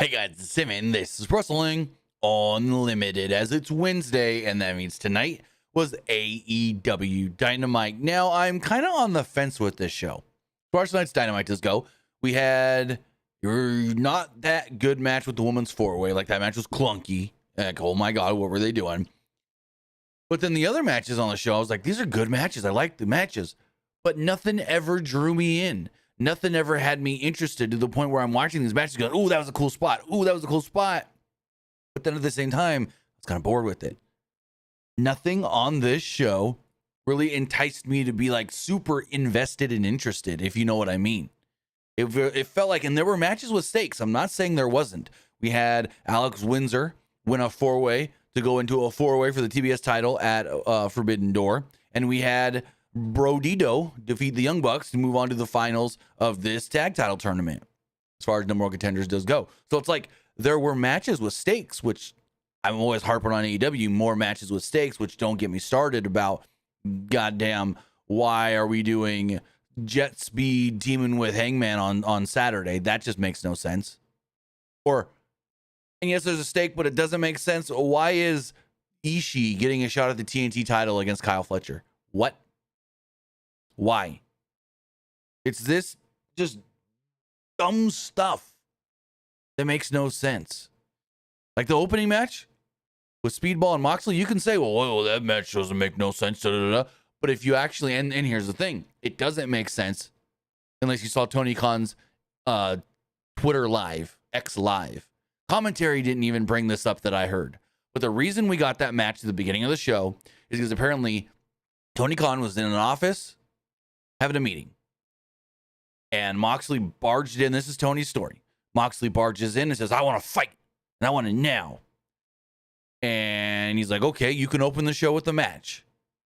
Hey guys, it's Simon. This is Wrestling Unlimited, as it's Wednesday, and that means tonight was AEW Dynamite. Now, I'm kind of on the fence with this show. As far as tonight's Dynamite does go, we had your not that good match with the women's four-way. Like, that match was clunky. Like, oh my God, what were they doing? But then the other matches on the show, I was like, these are good matches. I like the matches. But nothing ever drew me in. Nothing ever had me interested to the point where I'm watching these matches going, ooh, that was a cool spot. Ooh, that was a cool spot. But then at the same time, I was kind of bored with it. Nothing on this show really enticed me to be like super invested and interested, if you know what I mean. It felt like, and there were matches with stakes. I'm not saying there wasn't. We had Alex Windsor win a four-way to go into a four-way for the TBS title at Forbidden Door. And we had Brodito defeat the Young Bucks to move on to the finals of this tag title tournament, as far as number one contenders does go. So it's like there were matches with stakes, which I'm always harping on AEW, more matches with stakes, which don't get me started about, goddamn, why are we doing Jet Speed teaming with Hangman on Saturday? That just makes no sense. Or, and yes, there's a stake, but it doesn't make sense. Why is Ishii getting a shot at the TNT title against Kyle Fletcher? What? Why? It's this just dumb stuff that makes no sense. Like the opening match with Speedball and Moxley, you can say, well, that match doesn't make no sense. Da, da, da. But if you actually, and here's the thing, it doesn't make sense unless you saw Tony Khan's Twitter live, X live. Commentary didn't even bring this up that I heard. But the reason we got that match at the beginning of the show is because apparently Tony Khan was in an office having a meeting, and Moxley barged in. This is Tony's story. Moxley barges in and says, I want to fight, and I want it now. And he's like, okay, you can open the show with the match.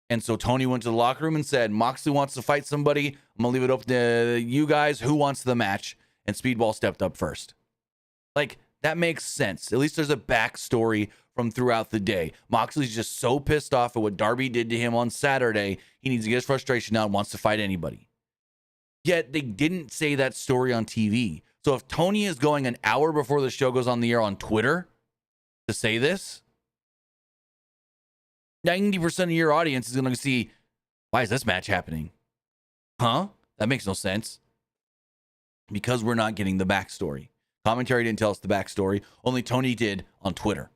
And so Tony went to the locker room and said, Moxley wants to fight somebody. I'm going to leave it open to you guys. Who wants the match? And Speedball stepped up first. Like, that makes sense. At least there's a backstory from throughout the day. Moxley's just so pissed off at what Darby did to him on Saturday. He needs to get his frustration out and wants to fight anybody. Yet they didn't say that story on TV. So if Tony is going an hour before the show goes on the air on Twitter to say this, 90% of your audience is going to see, why is this match happening? Huh? That makes no sense. Because we're not getting the backstory. Commentary didn't tell us the backstory. Only Tony did on Twitter.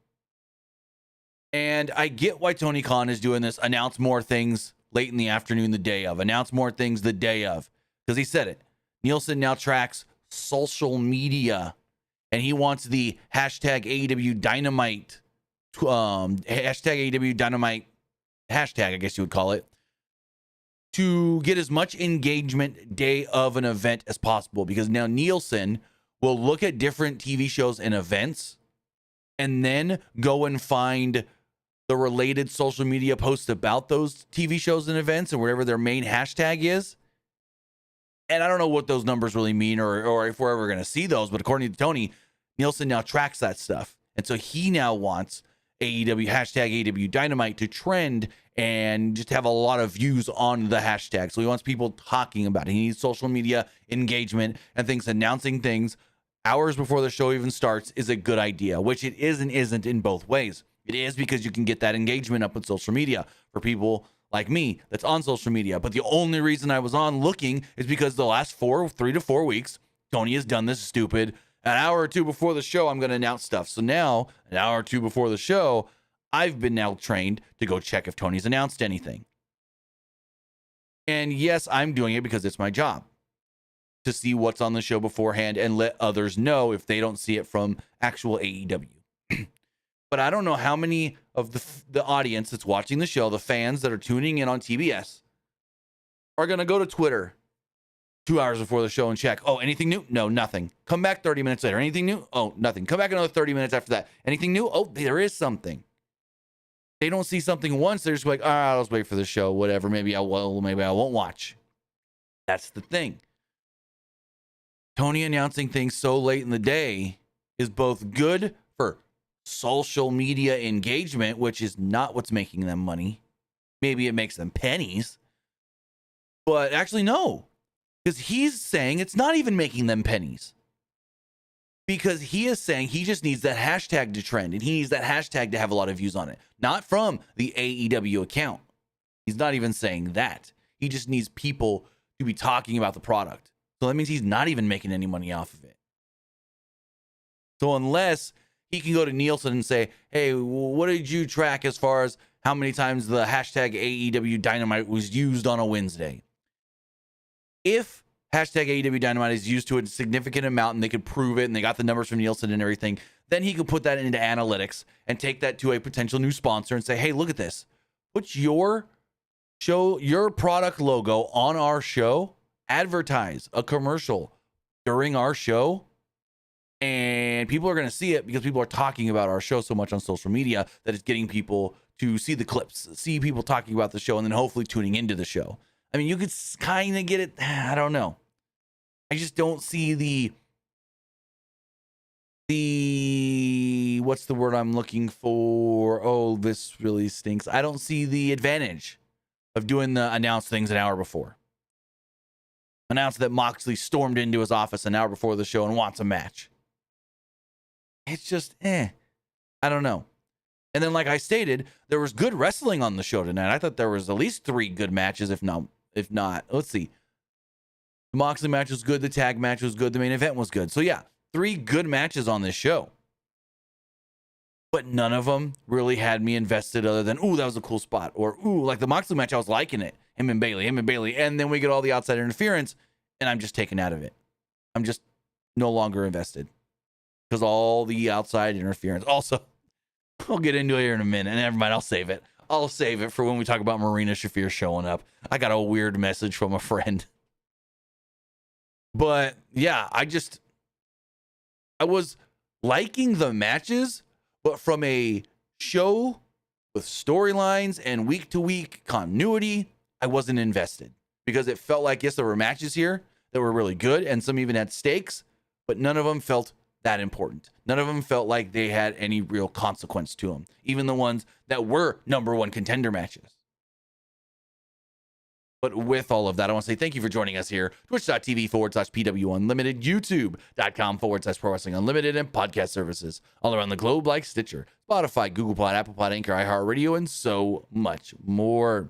And I get why Tony Khan is doing this. Announce more things late in the afternoon, the day of. Announce more things the day of. Because he said it. Nielsen now tracks social media. And he wants the hashtag AEW Dynamite. Hashtag AEW Dynamite. Hashtag, I guess you would call it. To get as much engagement day of an event as possible. Because now Nielsen will look at different TV shows and events. And then go and find the related social media posts about those TV shows and events and whatever their main hashtag is. And I don't know what those numbers really mean or if we're ever going to see those, but according to Tony, Nielsen now tracks that stuff. And so he now wants AEW, hashtag AEW Dynamite to trend and just have a lot of views on the hashtag. So he wants people talking about it. He needs social media engagement and things, announcing things hours before the show even starts is a good idea, which it is and isn't in both ways. It is because you can get that engagement up on social media for people like me that's on social media. But the only reason I was on looking is because the last 3 to 4 weeks, Tony has done this stupid. An hour or two before the show, I'm going to announce stuff. So now, an hour or two before the show, I've been now trained to go check if Tony's announced anything. And yes, I'm doing it because it's my job to see what's on the show beforehand and let others know if they don't see it from actual AEW. But I don't know how many of the audience that's watching the show, the fans that are tuning in on TBS, are going to go to Twitter 2 hours before the show and check, oh, anything new? No, nothing. Come back 30 minutes later. Anything new? Oh, nothing. Come back another 30 minutes after that. Anything new? Oh, there is something. They don't see something once. They're just like, all right, let's wait for the show. Whatever. Maybe I will. Maybe I won't watch. That's the thing. Tony announcing things so late in the day is both good for social media engagement, which is not what's making them money. Maybe it makes them pennies. But actually, no. Because he's saying it's not even making them pennies. because he is saying he just needs that hashtag to trend, and he needs that hashtag to have a lot of views on it, not from the AEW account. He's not even saying that. He just needs people to be talking about the product. So that means he's not even making any money off of it. So unless he can go to Nielsen and say, hey, what did you track as far as how many times the hashtag AEW Dynamite was used on a Wednesday? If hashtag AEW Dynamite is used to a significant amount and they could prove it and they got the numbers from Nielsen and everything, then he could put that into analytics and take that to a potential new sponsor and say, hey, look at this. Put your product logo on our show, advertise a commercial during our show, and people are going to see it because people are talking about our show so much on social media that it's getting people to see the clips, see people talking about the show, and then hopefully tuning into the show. I mean, you could kind of get it. I don't know. I just don't see the what's the word I'm looking for? Oh, this really stinks. I don't see the advantage of doing the announce things an hour before. Announce that Moxley stormed into his office an hour before the show and wants a match. It's just, I don't know. And then, like I stated, there was good wrestling on the show tonight. I thought there was at least 3 good matches, if not, let's see. The Moxley match was good. The tag match was good. The main event was good. So yeah, 3 good matches on this show. But none of them really had me invested other than, ooh, that was a cool spot. Or, ooh, like the Moxley match, I was liking it. Him and Bailey. And then we get all the outside interference, and I'm just taken out of it. I'm just no longer invested. Because all the outside interference. Also, I'll get into it here in a minute. Never mind, I'll save it. I'll save it for when we talk about Marina Shafir showing up. I got a weird message from a friend. But, yeah, I was liking the matches, but from a show with storylines and week-to-week continuity, I wasn't invested. Because it felt like, yes, there were matches here that were really good, and some even had stakes, but none of them felt that important. None of them felt like they had any real consequence to them. Even the ones that were number 1 contender matches. But with all of that, I want to say thank you for joining us here. Twitch.tv/PW Unlimited, YouTube.com/Pro Wrestling Unlimited, and podcast services all around the globe like Stitcher, Spotify, Google Pod, Apple Pod, Anchor, iHeartRadio, and so much more.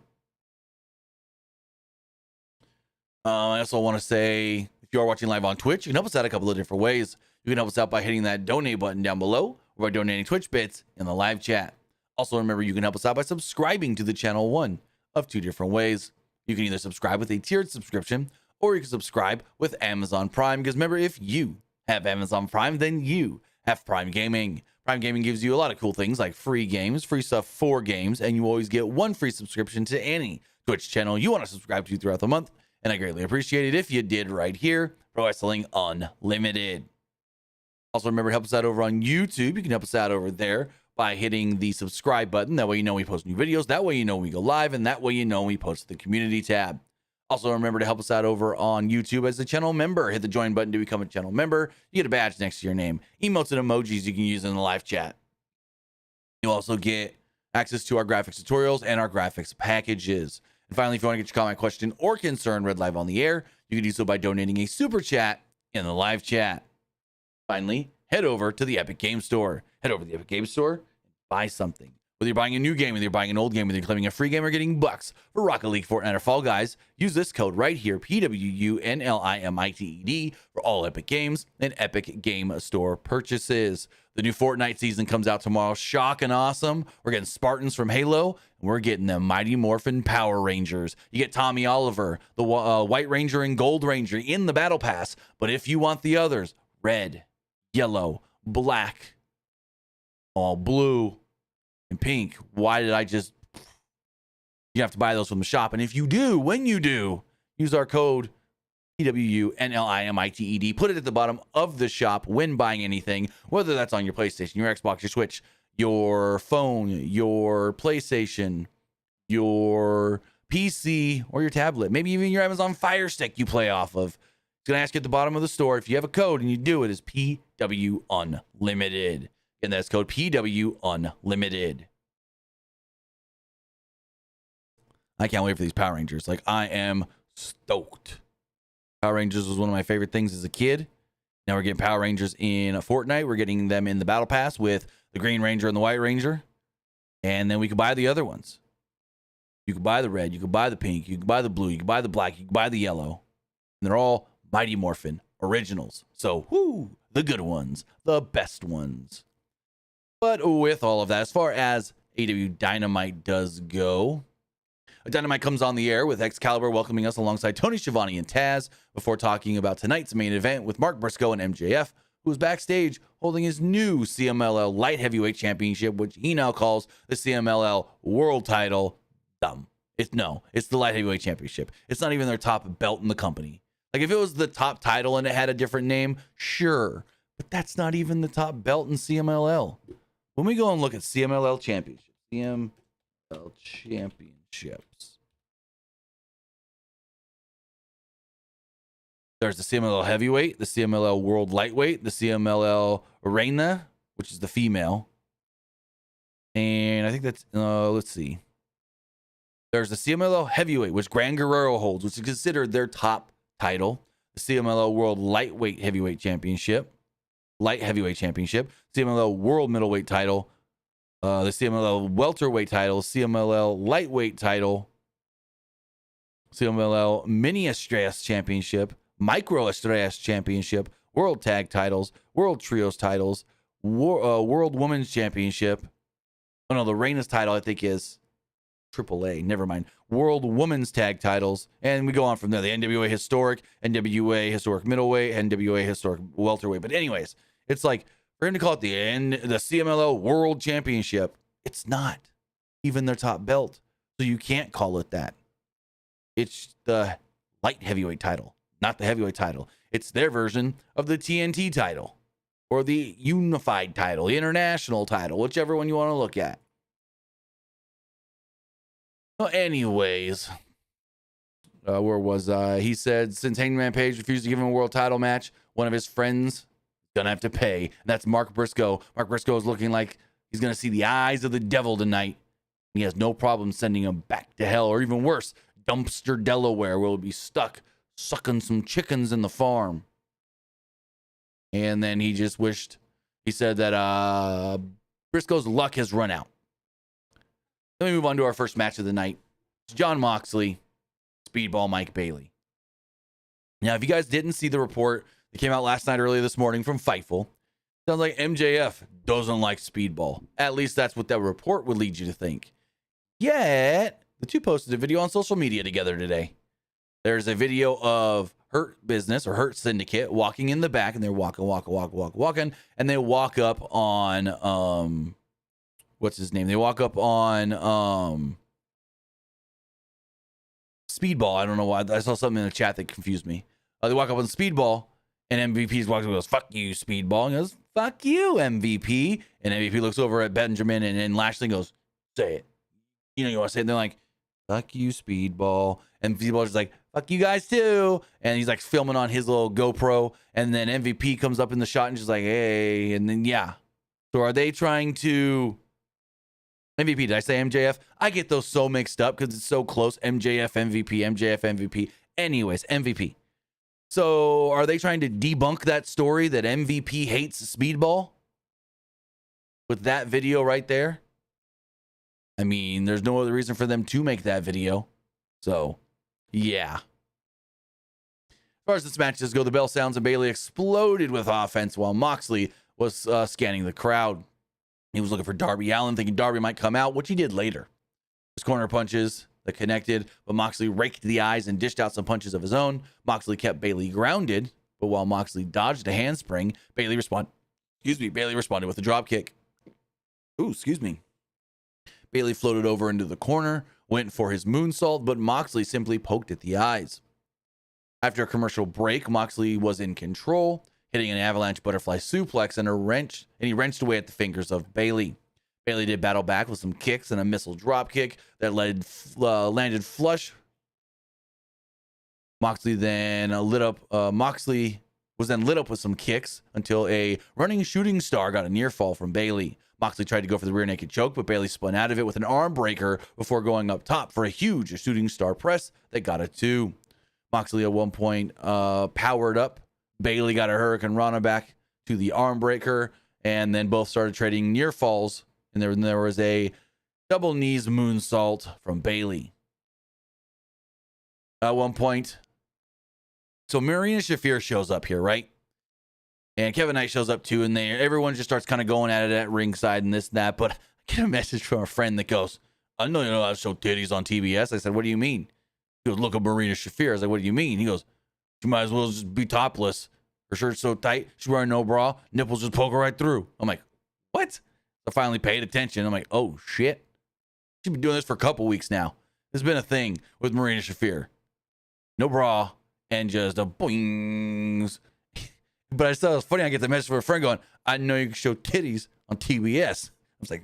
I also want to say, if you are watching live on Twitch, you can help us out a couple of different ways. You can help us out by hitting that donate button down below or by donating Twitch bits in the live chat. Also, remember, you can help us out by subscribing to the channel, one of 2 different ways. You can either subscribe with a tiered subscription, or you can subscribe with Amazon Prime. Because remember, if you have Amazon Prime, then you have Prime Gaming. Prime Gaming gives you a lot of cool things like free games, free stuff for games, and you always get 1 free subscription to any Twitch channel you want to subscribe to throughout the month. And I greatly appreciate it if you did right here, Pro Wrestling Unlimited. Also, remember to help us out over on YouTube. You can help us out over there by hitting the subscribe button. That way you know we post new videos. That way you know we go live. And that way you know we post the community tab. Also, remember to help us out over on YouTube as a channel member. Hit the join button to become a channel member. You get a badge next to your name. Emotes and emojis you can use in the live chat. You'll also get access to our graphics tutorials and our graphics packages. And finally, if you want to get your comment, question, or concern read live on the air, you can do so by donating a super chat in the live chat. Finally, head over to the Epic Game Store. Head over to the Epic Game Store and buy something. Whether you're buying a new game, whether you're buying an old game, whether you're claiming a free game or getting bucks for Rocket League, Fortnite, or Fall Guys, use this code right here, PWUNLIMITED, for all Epic Games and Epic Game Store purchases. The new Fortnite season comes out tomorrow. Shock and awesome. We're getting Spartans from Halo, and we're getting the Mighty Morphin Power Rangers. You get Tommy Oliver, the White Ranger and Gold Ranger in the Battle Pass. But if you want the others, red, yellow, black, all blue, and pink, why did I just... You have to buy those from the shop. And if you do, when you do, use our code PWUNLIMITED. Put it at the bottom of the shop when buying anything, whether that's on your PlayStation, your Xbox, your Switch, your phone, your PlayStation, your PC, or your tablet. Maybe even your Amazon Fire Stick you play off of. It's going to ask you at the bottom of the store. If you have a code and you do it, is PW Unlimited. And that's code PW Unlimited. I can't wait for these Power Rangers. Like, I am stoked. Power Rangers was one of my favorite things as a kid. Now we're getting Power Rangers in a Fortnite. We're getting them in the Battle Pass with the Green Ranger and the White Ranger. And then we could buy the other ones. You could buy the red. You could buy the pink. You could buy the blue. You could buy the black. You could buy the yellow. And they're all Mighty Morphin originals. So, whoo, the good ones. The best ones. But with all of that, as far as AEW Dynamite does go, Dynamite comes on the air with Excalibur welcoming us alongside Tony Schiavone and Taz before talking about tonight's main event with Mark Briscoe and MJF, who's backstage holding his new CMLL Light Heavyweight Championship, which he now calls the CMLL World Title. Dumb. It's the Light Heavyweight Championship. It's not even their top belt in the company. Like, if it was the top title and it had a different name, sure. But that's not even the top belt in CMLL. When we go and look at CMLL Championship, CMLL Championships, there's the CMLL Heavyweight, the CMLL World Lightweight, the CMLL Reina, which is the female. And I think that's, let's see. There's the CMLL Heavyweight, which Gran Guerrero holds, which is considered their top title. The CMLL World Lightweight Heavyweight Championship. Light Heavyweight Championship. CMLL World Middleweight title. The CMLL Welterweight title. CMLL Lightweight title. CMLL Mini Estrellas Championship. Micro Estrellas Championship. World Tag titles. World Trios titles. World Women's Championship. Oh no, the Reina's title I think is AAA, never mind. World Women's Tag titles. And we go on from there. The NWA Historic, NWA Historic Middleweight, NWA Historic Welterweight. But anyways, it's like, for him to call it the CMLL World Championship, it's not even their top belt. So you can't call it that. It's the light heavyweight title, not the heavyweight title. It's their version of the TNT title or the unified title, the international title, whichever one you want to look at. Well, anyways, where was he said, since Hangman Page refused to give him a world title match, one of his friends is gonna have to pay. And that's Mark Briscoe. Mark Briscoe is looking like he's gonna see the eyes of the devil tonight. He has no problem sending him back to hell, or even worse, Dumpster, Delaware, where he'll be stuck sucking some chickens in the farm. And then he just wished, he said that Briscoe's luck has run out. Then we move on to our first match of the night. It's Jon Moxley, Speedball Mike Bailey. Now, if you guys didn't see the report that came out last night, early this morning from Fightful, sounds like MJF doesn't like Speedball. At least that's what that report would lead you to think. Yet, the two posted a video on social media together today. There's a video of Hurt Business or Hurt Syndicate walking in the back, and they're walking, and they walk up on what's his name? They walk up on Speedball. I don't know why. I saw something in the chat that confused me. They walk up on Speedball, and MVP's walks and goes, "Fuck you, Speedball." And he goes, "Fuck you, MVP." And MVP looks over at Benjamin, and Lashley goes, "Say it." You want to say it? And they're like, "Fuck you, Speedball." And Speedball's just like, "Fuck you guys too." And he's like filming on his little GoPro. And then MVP comes up in the shot and just like, "Hey." And then, yeah. So are they trying to... MVP, did I say MJF? I get those so mixed up because it's so close. MJF, MVP, MJF, MVP. Anyways, MVP. So are they trying to debunk that story that MVP hates Speedball? With that video right there? I mean, there's no other reason for them to make that video. So, yeah. As far as this match does go, the bell sounds and Bailey exploded with offense while Moxley was scanning the crowd. He was looking for Darby Allin, thinking Darby might come out, which he did later. His corner punches that connected, but Moxley raked the eyes and dished out some punches of his own. Moxley kept Bailey grounded, but while Moxley dodged a handspring, Bailey responded with a drop kick. Bailey floated over into the corner, went for his moonsault, but Moxley simply poked at the eyes. After a commercial break, Moxley was in control, hitting an avalanche butterfly suplex and he wrenched away at the fingers of Bailey. Bailey did battle back with some kicks and a missile drop kick that landed flush. Moxley was then lit up with some kicks until a running shooting star got a near fall from Bailey. Moxley tried to go for the rear naked choke, but Bailey spun out of it with an arm breaker before going up top for a huge shooting star press that got a 2. Moxley at one point powered up Bailey got a Hurricane Rana back to the arm breaker, and then both started trading near falls. And there was a double knees moonsault from Bailey. At one point, so Marina Shafir shows up here, right? And Kevin Knight shows up too, and everyone just starts kind of going at it at ringside and this and that. But I get a message from a friend that goes, I know you know how to show titties on TBS. I said, what do you mean? He goes, look at Marina Shafir. I was like, what do you mean? He goes, she might as well just be topless. Her shirt's so tight, she's wearing no bra, nipples just poke right through. I'm like, what? I finally paid attention. I'm like, oh shit. She's been doing this for a couple weeks now. This has been a thing with Marina Shafir. No bra and just a boings. But I thought it was funny. I get the message from a friend going, I know you can show titties on TBS. I was like,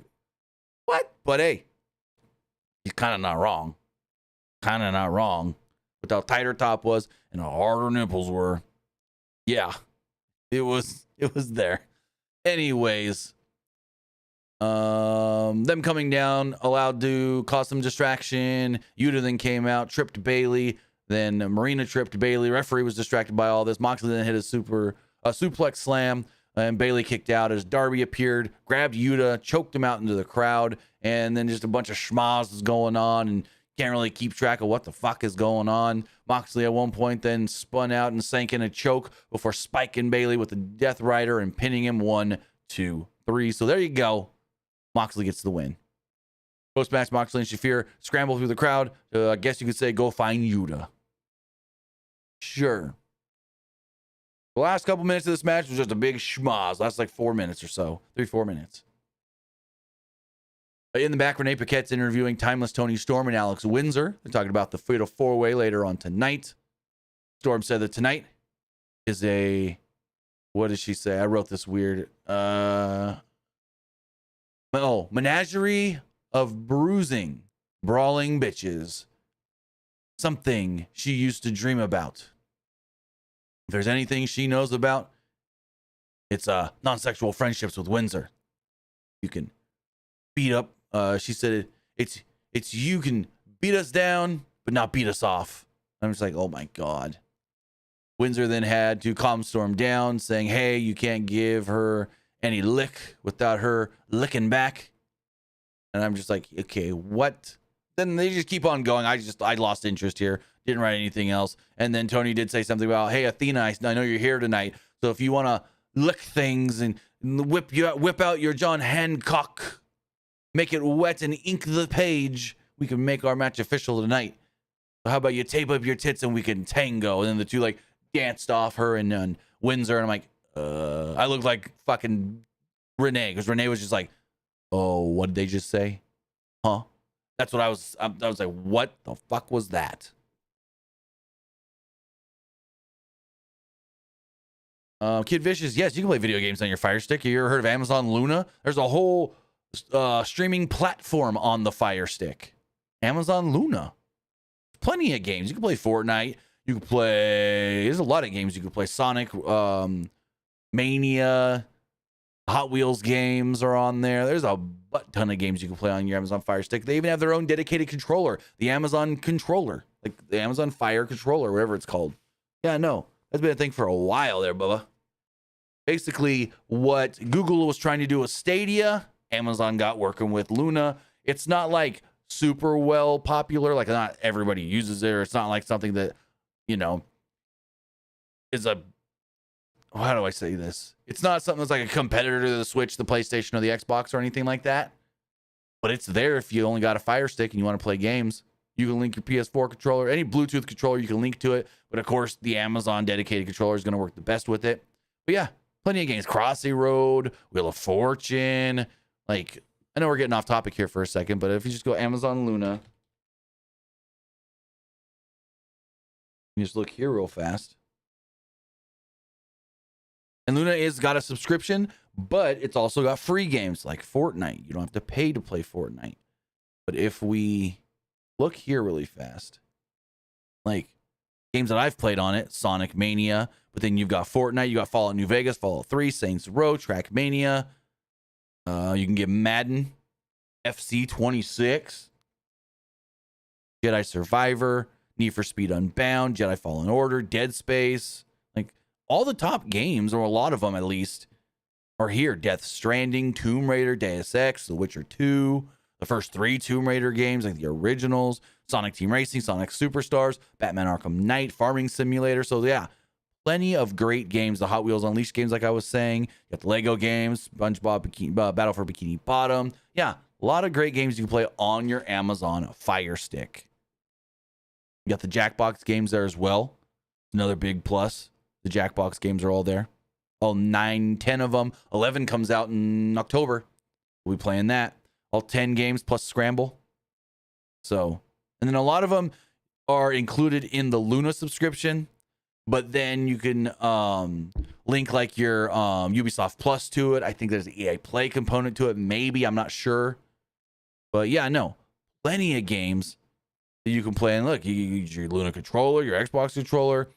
what? But hey, he's kind of not wrong. Kind of not wrong. With how tight her top was and how hard her nipples were. Yeah, it was there. Anyways, them coming down allowed to cause some distraction. Yuta then came out, tripped Bailey. Then Marina tripped Bailey. Referee was distracted by all this. Moxley then hit a suplex slam, and Bailey kicked out as Darby appeared, grabbed Yuta, choked him out into the crowd, and then just a bunch of schmaz is going on, and can't really keep track of what the fuck is going on. Moxley at one point then spun out and sank in a choke before spiking Bailey with the Death Rider and pinning him 1, 2, 3. So there you go. Moxley gets the win. Post-match, Moxley and Shafir scramble through the crowd. I guess you could say go find Yuta. Sure. The last couple minutes of this match was just a big schmoz. Last like 4 minutes or so. 3-4 minutes. In the back, Renee Paquette's interviewing Timeless Tony Storm and Alex Windsor. They're talking about the Fatal 4-Way later on tonight. Storm said that tonight is a... What did she say? I wrote this weird... menagerie of bruising, brawling bitches. Something she used to dream about. If there's anything she knows about, it's non-sexual friendships with Windsor. You can beat up. She said it's you can beat us down, but not beat us off. I'm just like, oh my god. Windsor then had to calm Storm down, saying, hey, you can't give her any lick without her licking back. And I'm just like, okay, what? Then they just keep on going. I lost interest here. Didn't write anything else. And then Tony did say something about, hey, Athena, I know you're here tonight. So if you want to lick things and whip out your John Hancock, make it wet and ink the page, we can make our match official tonight. So how about you tape up your tits and we can tango? And then the two like danced off her and Windsor. And I'm like, I looked like fucking Renee, because Renee was just like, oh, what did they just say? Huh? That's what I was like, what the fuck was that? Kid Vicious, yes, you can play video games on your Fire Stick. You ever heard of Amazon Luna? There's a whole streaming platform on the Fire Stick. Amazon Luna. Plenty of games. You can play Fortnite. You can play... There's a lot of games you can play. Sonic, Mania, Hot Wheels games are on there. There's a butt ton of games you can play on your Amazon Fire Stick. They even have their own dedicated controller. The Amazon controller. Like the Amazon Fire controller, whatever it's called. Yeah, no. That's been a thing for a while there, Bubba. Basically, what Google was trying to do with Stadia, Amazon got working with Luna. It's not like super well popular. Like not everybody uses it. Or it's not like something that, you know, is a... How do I say this? It's not something that's like a competitor to the Switch, the PlayStation, or the Xbox or anything like that. But it's there if you only got a Fire Stick and you want to play games. You can link your PS4 controller, any Bluetooth controller, you can link to it. But of course, the Amazon dedicated controller is going to work the best with it. But yeah, plenty of games. Crossy Road, Wheel of Fortune. Like, I know we're getting off topic here for a second, but if you just go Amazon Luna, you just look here real fast. And Luna is got a subscription, but it's also got free games like Fortnite. You don't have to pay to play Fortnite. But if we look here really fast, like games that I've played on it, Sonic Mania, but then you've got Fortnite, you got Fallout New Vegas, Fallout 3, Saints Row, Trackmania. You can get Madden, FC 26, Jedi Survivor, Need for Speed Unbound, Jedi Fallen Order, Dead Space. Like all the top games, or a lot of them at least, are here. Death Stranding, Tomb Raider, Deus Ex, The Witcher 2, the first 3 Tomb Raider games, like the originals, Sonic Team Racing, Sonic Superstars, Batman Arkham Knight, Farming Simulator. So yeah, plenty of great games. The Hot Wheels Unleashed games, like I was saying. You got the Lego games, SpongeBob Battle for Bikini Bottom. Yeah, a lot of great games you can play on your Amazon Fire Stick. You got the Jackbox games there as well. Another big plus. The Jackbox games are all there. All 9, 10 of them. 11 comes out in October. We'll be playing that. All 10 games plus Scramble. So, and then a lot of them are included in the Luna subscription, but then you can link like your Ubisoft Plus to it. I think there's an EA Play component to it. Maybe, I'm not sure. But yeah, no. Plenty of games that you can play. And look, you use your Luna controller, your Xbox controller,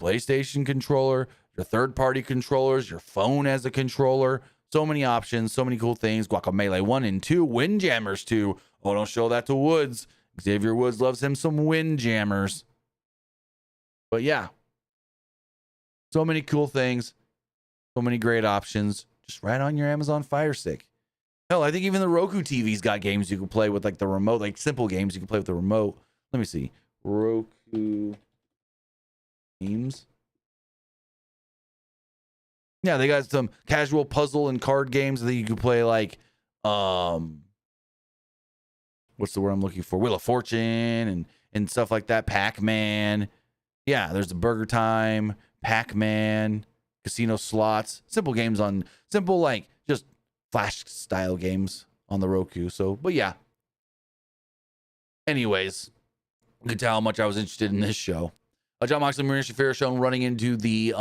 PlayStation controller, your third-party controllers, your phone as a controller. So many options, so many cool things. Guacamelee 1 and 2, Windjammers 2. Oh, don't show that to Woods. Xavier Woods loves him some Windjammers. But yeah, so many cool things, so many great options, just right on your Amazon Fire Stick. Hell, I think even the Roku TV's got games you can play with, like the remote, like simple games you can play with the remote. Let me see. Roku games. Yeah, they got some casual puzzle and card games that you can play, like what's the word I'm looking for? Wheel of Fortune and stuff like that. Pac-Man. Yeah, there's the Burger Time, Pac-Man, Casino Slots, simple games on simple, like just flash style games on the Roku. So, but yeah. Anyways, you can tell how much I was interested in this show. John Moxley, Marina Shafir shown running into the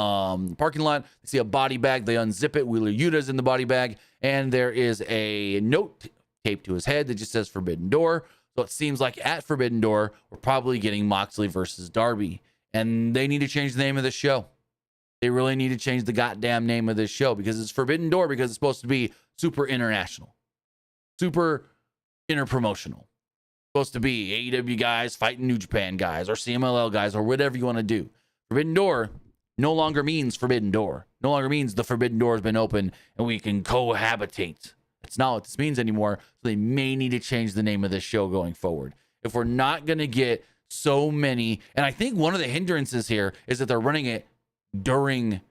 parking lot. They see a body bag. They unzip it. Wheeler Yuta's in the body bag. And there is a note taped to his head that just says Forbidden Door. So it seems like at Forbidden Door, we're probably getting Moxley versus Darby. And they need to change the name of the show. They really need to change the goddamn name of this show, because it's Forbidden Door because it's supposed to be super international, super interpromotional. Supposed to be AEW guys fighting New Japan guys or CMLL guys or whatever you want to do. Forbidden Door no longer means Forbidden Door. No longer means the Forbidden Door has been open and we can cohabitate. That's not what this means anymore. So they may need to change the name of this show going forward. If we're not going to get so many, and I think one of the hindrances here is that they're running it during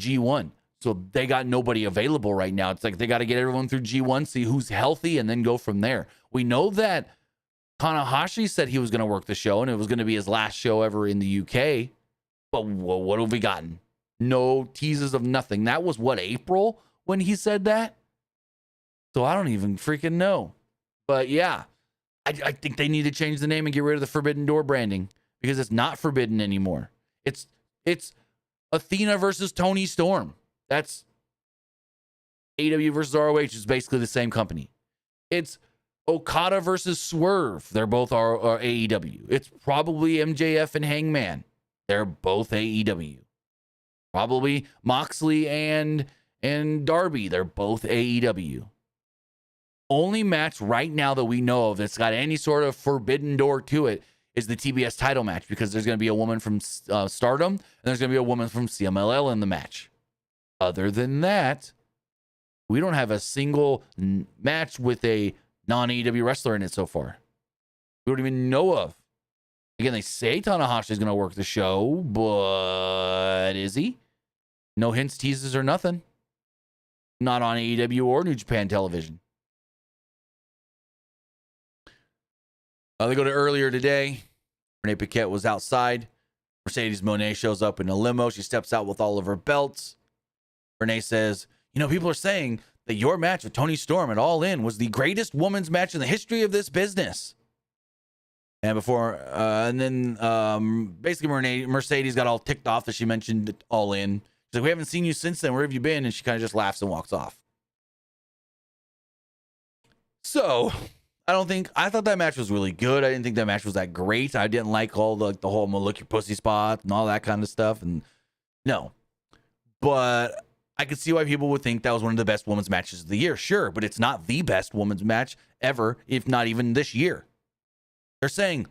G1. So they got nobody available right now. It's like they got to get everyone through G1, see who's healthy, and then go from there. We know that Tanahashi said he was going to work the show and it was going to be his last show ever in the UK. But what have we gotten? No teases of nothing. That was what, April when he said that? So I don't even freaking know. But yeah, I think they need to change the name and get rid of the Forbidden Door branding, because it's not forbidden anymore. It's Athena versus Tony Storm. That's AEW versus ROH is basically the same company. It's Okada versus Swerve. They're both are AEW. It's probably MJF and Hangman. They're both AEW. Probably Moxley and Darby. They're both AEW. Only match right now that we know of that's got any sort of Forbidden Door to it is the TBS title match, because there's going to be a woman from Stardom and there's going to be a woman from CMLL in the match. Other than that, we don't have a single match with a non-AEW wrestler in it so far. We don't even know of. Again, they say Tanahashi is going to work the show, but is he? No hints, teases, or nothing. Not on AEW or New Japan television. They go to earlier today. Renee Paquette was outside. Mercedes Moné shows up in a limo. She steps out with all of her belts. Renee says, people are saying that your match with Toni Storm at All In was the greatest women's match in the history of this business. And basically Mercedes got all ticked off that she mentioned All In. She's like, we haven't seen you since then. Where have you been? And she kind of just laughs and walks off. So I thought that match was really good. I didn't think that match was that great. I didn't like all the whole I'm gonna lick your pussy spot and all that kind of stuff. And no, but I could see why people would think that was one of the best women's matches of the year. Sure, but it's not the best women's match ever, if not even this year. They're saying,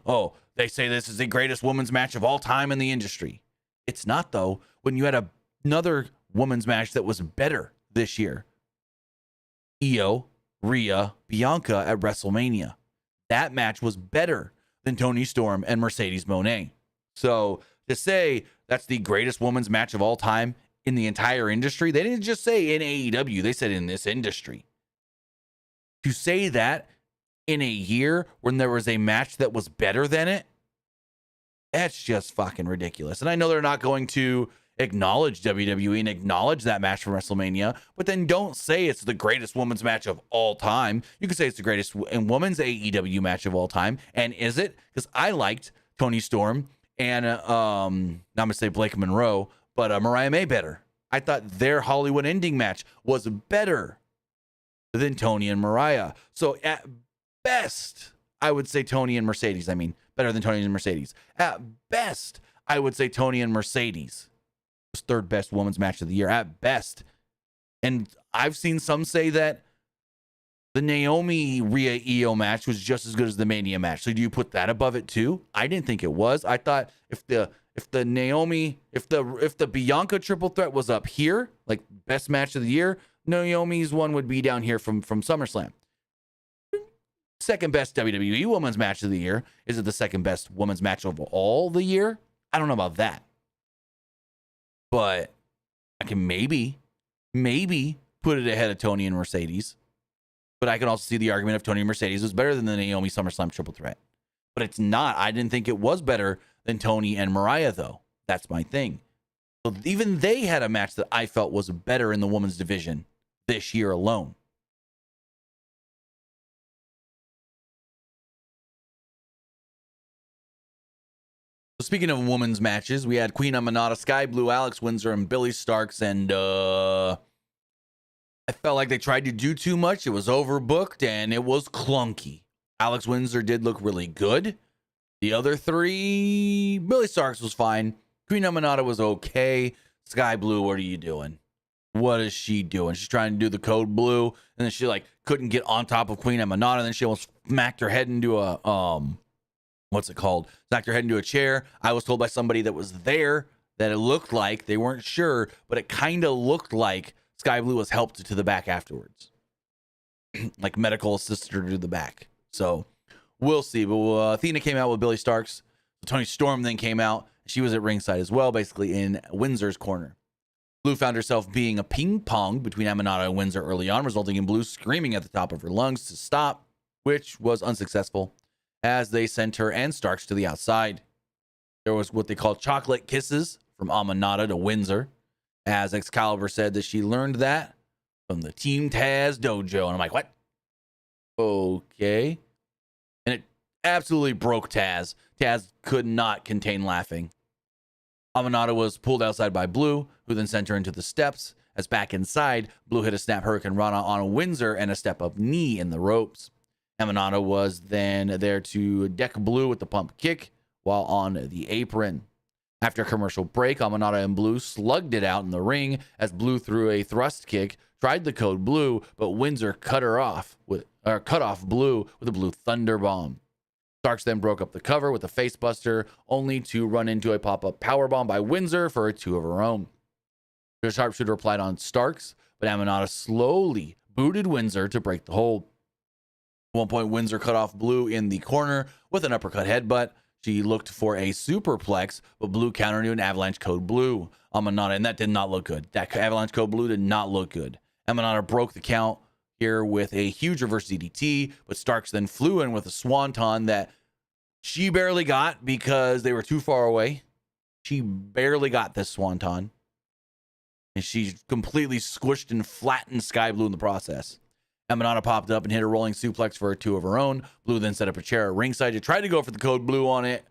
they say this is the greatest women's match of all time in the industry. It's not, though. When you had Another women's match that was better this year. Io, Rhea, Bianca at WrestleMania. That match was better than Toni Storm and Mercedes Moné. So to say that's the greatest women's match of all time in the entire industry, they didn't just say in AEW, they said in this industry. To say that in a year when there was a match that was better than it, that's just fucking ridiculous. And I know they're not going to acknowledge WWE and acknowledge that match from WrestleMania, but then don't say it's the greatest women's match of all time. You could say it's the greatest women's AEW match of all time. And is it? Because I liked Toni Storm and now I'm going to say Blake Monroe, but Mariah May better. I thought their Hollywood ending match was better than Toni and Mariah. So at best, I would say Toni and Mercedes. I mean, better than Toni and Mercedes. At best, I would say Toni and Mercedes. Third best women's match of the year at best. And I've seen some say that the Naomi Rhea Io match was just as good as the Mania match. So do you put that above it too? I didn't think it was. I thought if the Bianca triple threat was up here, like best match of the year, Naomi's one would be down here from SummerSlam. Second best WWE women's match of the year. Is it the second best women's match of all the year? I don't know about that. But I can maybe put it ahead of Toni and Mercedes. But I can also see the argument if Toni and Mercedes was better than the Naomi SummerSlam triple threat. But it's not. I didn't think it was better than Toni and Mariah, though. That's my thing. So even they had a match that I felt was better in the women's division this year alone. Speaking of women's matches, we had Queen Amanata, Sky Blue, Alex Windsor, and Billy Starks, and I felt like they tried to do too much. It was overbooked, and it was clunky. Alex Windsor did look really good. The other three, Billy Starks was fine. Queen Amanata was okay. Sky Blue, what are you doing? What is she doing? She's trying to do the code blue, and then she couldn't get on top of Queen Amanata, and then she almost smacked her head into a what's it called? Smacked her head into a chair. I was told by somebody that was there that it looked like, they weren't sure, but it kind of looked like Sky Blue was helped to the back afterwards. Like medical assisted her to the back. So we'll see. But Athena came out with Billy Starks. Toni Storm then came out. She was at ringside as well, basically in Windsor's corner. Blue found herself being a ping pong between Amanata and Windsor early on, resulting in Blue screaming at the top of her lungs to stop, which was unsuccessful, as they sent her and Starks to the outside. There was what they call chocolate kisses from Amanata to Windsor, as Excalibur said that she learned that from the Team Taz dojo. And I'm like, what? Okay. And it absolutely broke Taz. Taz could not contain laughing. Amanata was pulled outside by Blue, who then sent her into the steps. As back inside, Blue hit a snap Hurricane Rana on Windsor and a step-up knee in the ropes. Amanata was then there to deck Blue with the pump kick while on the apron. After a commercial break, Amanata and Blue slugged it out in the ring as Blue threw a thrust kick, tried the code blue, but Windsor cut off Blue with a Blue Thunder Bomb. Starks then broke up the cover with a face buster, only to run into a pop-up powerbomb by Windsor for a 2 of her own. The sharpshooter applied on Starks, but Amanata slowly booted Windsor to break the hold. At one point, Windsor cut off Blue in the corner with an uppercut headbutt. She looked for a superplex, but Blue countered to an Avalanche Code Blue. Amanata, and that did not look good. That Avalanche Code Blue did not look good. Amanata broke the count here with a huge reverse DDT, but Starks then flew in with a swanton that she barely got because they were too far away. She barely got this swanton, and she completely squished and flattened Sky Blue in the process. Amanata popped up and hit a rolling suplex for a 2 of her own. Blue then set up a chair at ringside to try to go for the code blue on it,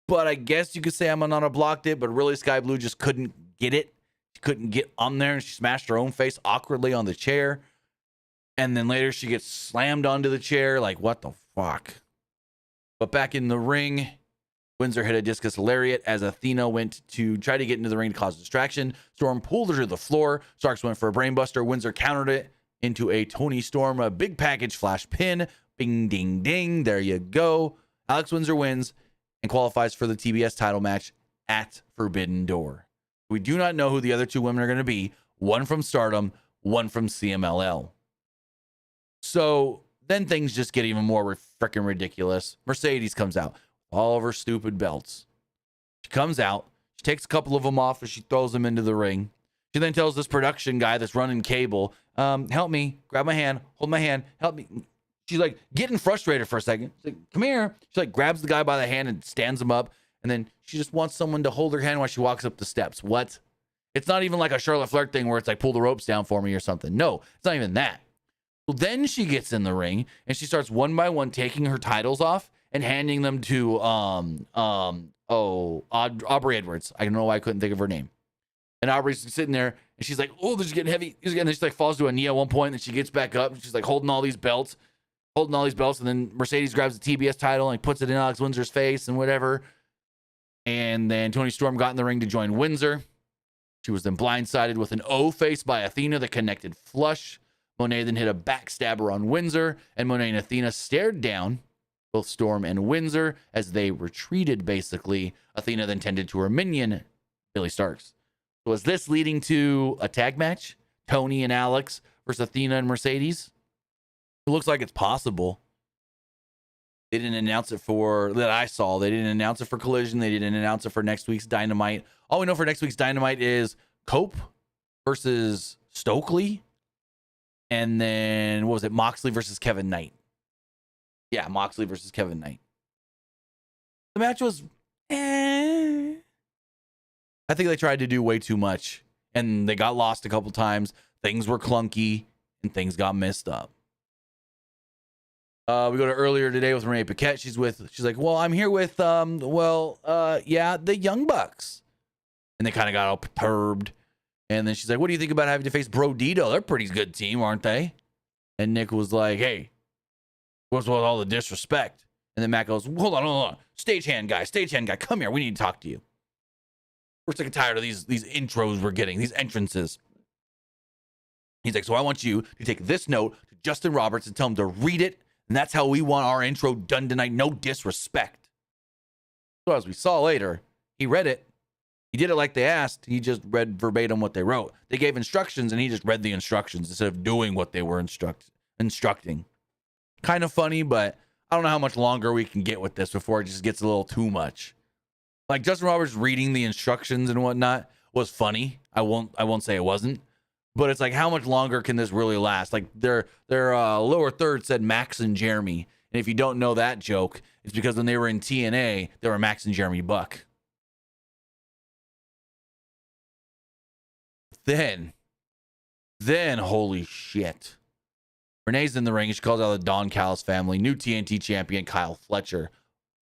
but I guess you could say Amanata blocked it, but really Sky Blue just couldn't get it. She couldn't get on there, and she smashed her own face awkwardly on the chair. And then later she gets slammed onto the chair. Like, what the fuck? But back in the ring, Windsor hit a discus lariat as Athena went to try to get into the ring to cause distraction. Storm pulled her to the floor. Starks went for a brainbuster. Windsor countered it into a Toni Storm, a big package flash pin. Bing, ding, ding. There you go. Alex Windsor wins and qualifies for the TBS title match at Forbidden Door. We do not know who the other 2 women are going to be. One from Stardom, one from CMLL. So then things just get even more freaking ridiculous. Mercedes comes out, all of her stupid belts. She comes out, she takes a couple of them off and she throws them into the ring. She then tells this production guy that's running cable, help me, grab my hand, hold my hand, help me. She's like getting frustrated for a second. She's like, come here. She like grabs the guy by the hand and stands him up. And then she just wants someone to hold her hand while she walks up the steps. What? It's not even like a Charlotte Flair thing where it's like, pull the ropes down for me or something. No, it's not even that. So then she gets in the ring and she starts one by one taking her titles off and handing them to Aubrey Edwards. I don't know why I couldn't think of her name. And Aubrey's sitting there and she's like, oh, this is getting heavy. And then she like falls to a knee at one point and then she gets back up and she's like holding all these belts. And then Mercedes grabs the TBS title and like, puts it in Alex Windsor's face and whatever. And then Toni Storm got in the ring to join Windsor. She was then blindsided with an O face by Athena that connected flush. Monet then hit a backstabber on Windsor, and Monet and Athena stared down both Storm and Windsor as they retreated, basically. Athena then tended to her minion, Billy Starks. So is this leading to a tag match? Tony and Alex versus Athena and Mercedes? It looks like it's possible. They didn't announce it that I saw. They didn't announce it for Collision. They didn't announce it for next week's Dynamite. All we know for next week's Dynamite is Cope versus Stokely. And then, what was it? Moxley versus Kevin Knight. Yeah, Moxley versus Kevin Knight. The match was, I think they tried to do way too much. And they got lost a couple times. Things were clunky. And things got messed up. We go to earlier today with Renee Paquette. She's like, well, I'm here with, the Young Bucks. And they kind of got all perturbed. And then she's like, what do you think about having to face Brodito? They're a pretty good team, aren't they? And Nick was like, hey, what's with all the disrespect? And then Matt goes, hold on. Stagehand guy, come here. We need to talk to you. We're sick and tired of these intros we're getting, these entrances. He's like, so I want you to take this note to Justin Roberts and tell him to read it. And that's how we want our intro done tonight. No disrespect. So as we saw later, he read it. He did it like they asked. He just read verbatim what they wrote. They gave instructions, and he just read the instructions instead of doing what they were instructing. Kind of funny, but I don't know how much longer we can get with this before it just gets a little too much. Like Justin Roberts reading the instructions and whatnot was funny. I won't say it wasn't. But it's like, how much longer can this really last? Like their lower third said Max and Jeremy. And if you don't know that joke, it's because when they were in TNA, they were Max and Jeremy Buck. Then, holy shit. Renee's in the ring. She calls out the Don Callis family. New TNT champion, Kyle Fletcher.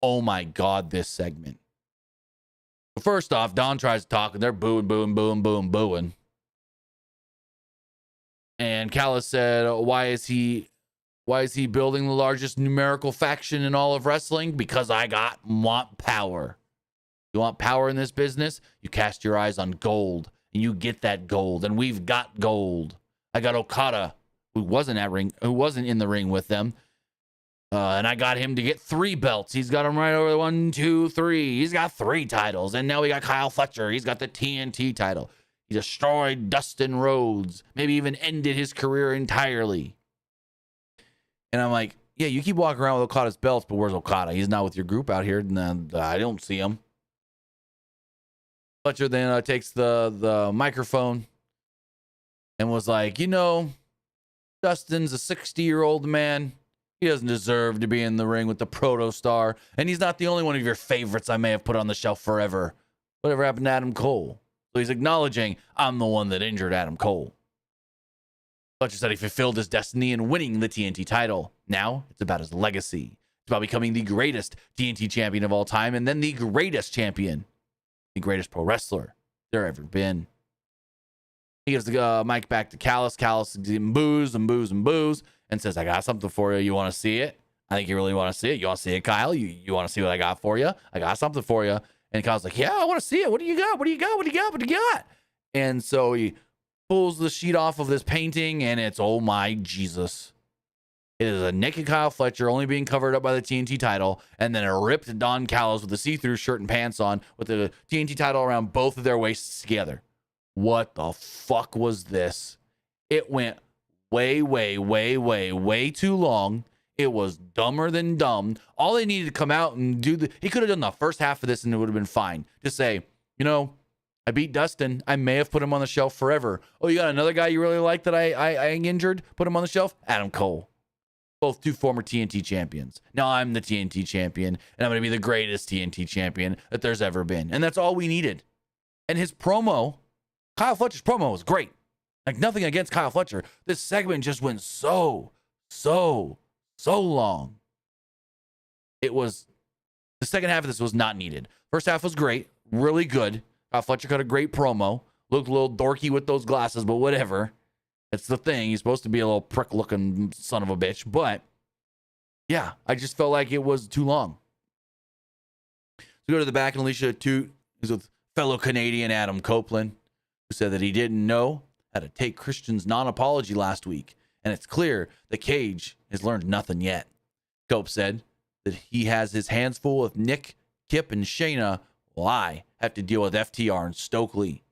Oh my God, this segment. But first off, Don tries to talk, and they're booing. And Callis said, why is he building the largest numerical faction in all of wrestling? Because I want power. You want power in this business? You cast your eyes on gold. And you get that gold, and we've got gold. I got Okada, who wasn't in the ring with them, and I got him to get 3 belts. He's got them right over 1, 2, 3. He's got 3 titles, and now we got Kyle Fletcher. He's got the TNT title. He destroyed Dustin Rhodes, maybe even ended his career entirely. And I'm like, yeah, you keep walking around with Okada's belts, but where's Okada? He's not with your group out here, and I don't see him. Fletcher then takes the microphone and was like, Dustin's a 60-year-old man. He doesn't deserve to be in the ring with the proto star. And he's not the only one of your favorites I may have put on the shelf forever. Whatever happened to Adam Cole? So he's acknowledging, I'm the one that injured Adam Cole. Fletcher said he fulfilled his destiny in winning the TNT title. Now it's about his legacy. It's about becoming the greatest TNT champion of all time and then the greatest champion. The greatest pro wrestler there ever been. He gives the mic back to Callis. Callis boos and says, I got something for you. You want to see it? I think you really want to see it. You want to see it, Kyle? You want to see what I got for you? I got something for you. And Kyle's like, yeah, I want to see it. What do you got? And so he pulls the sheet off of this painting, and it's, oh my Jesus. It is a naked Kyle Fletcher only being covered up by the TNT title, and then a ripped Don Callis with a see-through shirt and pants on with the TNT title around both of their waists together. What the fuck was this? It went way, way, way, way, way too long. It was dumber than dumb. All they needed to come out and do he could have done the first half of this and it would have been fine. Just say, I beat Dustin. I may have put him on the shelf forever. Oh, you got another guy you really like that I injured? Put him on the shelf? Adam Cole. Both two former TNT champions. Now I'm the TNT champion, and I'm going to be the greatest TNT champion that there's ever been. And that's all we needed. And his promo, Kyle Fletcher's promo was great. Like, nothing against Kyle Fletcher. This segment just went so long. The second half of this was not needed. First half was great, really good. Kyle Fletcher cut a great promo. Looked a little dorky with those glasses, but whatever. It's the thing. He's supposed to be a little prick-looking son of a bitch. But, yeah, I just felt like it was too long. So we go to the back, and Alicia Toot is with fellow Canadian Adam Copeland, who said that he didn't know how to take Christian's non-apology last week. And it's clear the Cage has learned nothing yet. Cope said that he has his hands full with Nick, Kip, and Shayna, while I have to deal with FTR and Stokely.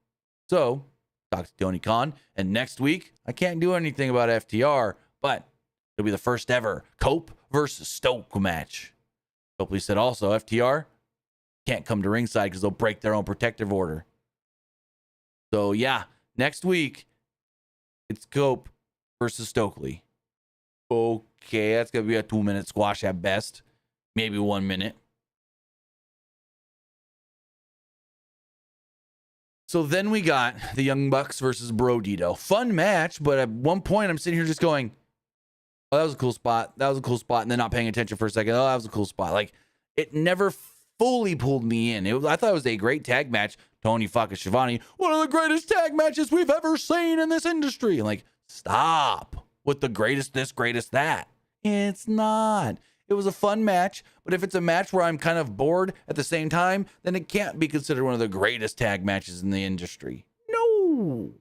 So, talk to Tony Khan, and next week, I can't do anything about FTR, but it'll be the first ever Cope versus Stoke match. Copley said also, FTR can't come to ringside because they'll break their own protective order. So, yeah, next week, it's Cope versus Stokely. Okay, that's going to be a 2-minute squash at best. Maybe 1 minute. So then we got the Young Bucks versus Brodito. Fun match, but at one point I'm sitting here just going, oh, that was a cool spot. That was a cool spot. And then not paying attention for a second. Oh, that was a cool spot. Like, it never fully pulled me in. I thought it was a great tag match. Tony fucking Schiavone, one of the greatest tag matches we've ever seen in this industry. And like, stop with the greatest this, greatest that. It's not. It was a fun match, but if it's a match where I'm kind of bored at the same time, then it can't be considered one of the greatest tag matches in the industry. No.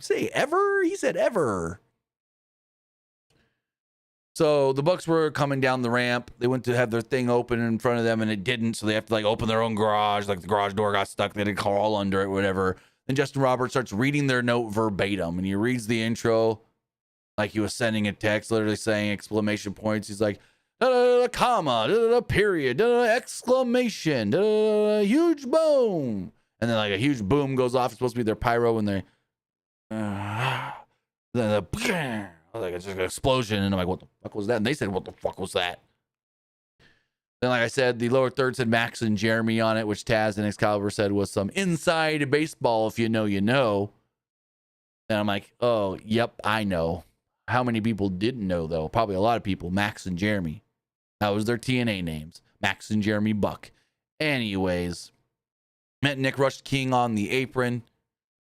Say ever? He said ever. So the Bucks were coming down the ramp. They went to have their thing open in front of them, and it didn't, so they have to like open their own garage. Like the garage door got stuck. They had to crawl under it, whatever. Then Justin Roberts starts reading their note verbatim, and he reads the intro like he was sending a text, literally saying exclamation points. He's like, comma, period, exclamation, huge boom. And then like a huge boom goes off. It's supposed to be their pyro, and they, then like it's just an explosion. And I'm like, what the fuck was that? And they said, what the fuck was that? Then, like I said, the lower third said Max and Jeremy on it, which Taz and Excalibur said was some inside baseball. If you know, you know. And I'm like, oh, yep, I know. How many people didn't know, though? Probably a lot of people. Max and Jeremy. That was their TNA names. Max and Jeremy Buck. Anyways, met Nick Rush King on the apron.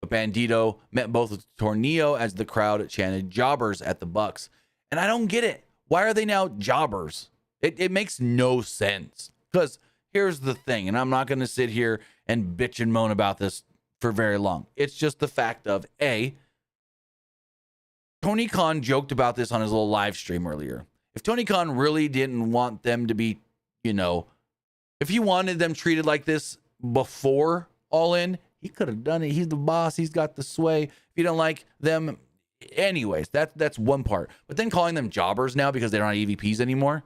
But Bandito met both with Tornillo as the crowd chanted jobbers at the Bucks. And I don't get it. Why are they now jobbers? It makes no sense. Because here's the thing, and I'm not going to sit here and bitch and moan about this for very long. It's just the fact of, A, Tony Khan joked about this on his little live stream earlier. If Tony Khan really didn't want them to be, if he wanted them treated like this before All In, he could have done it. He's the boss. He's got the sway. If you don't like them, anyways, that's one part. But then calling them jobbers now because they're not EVPs anymore.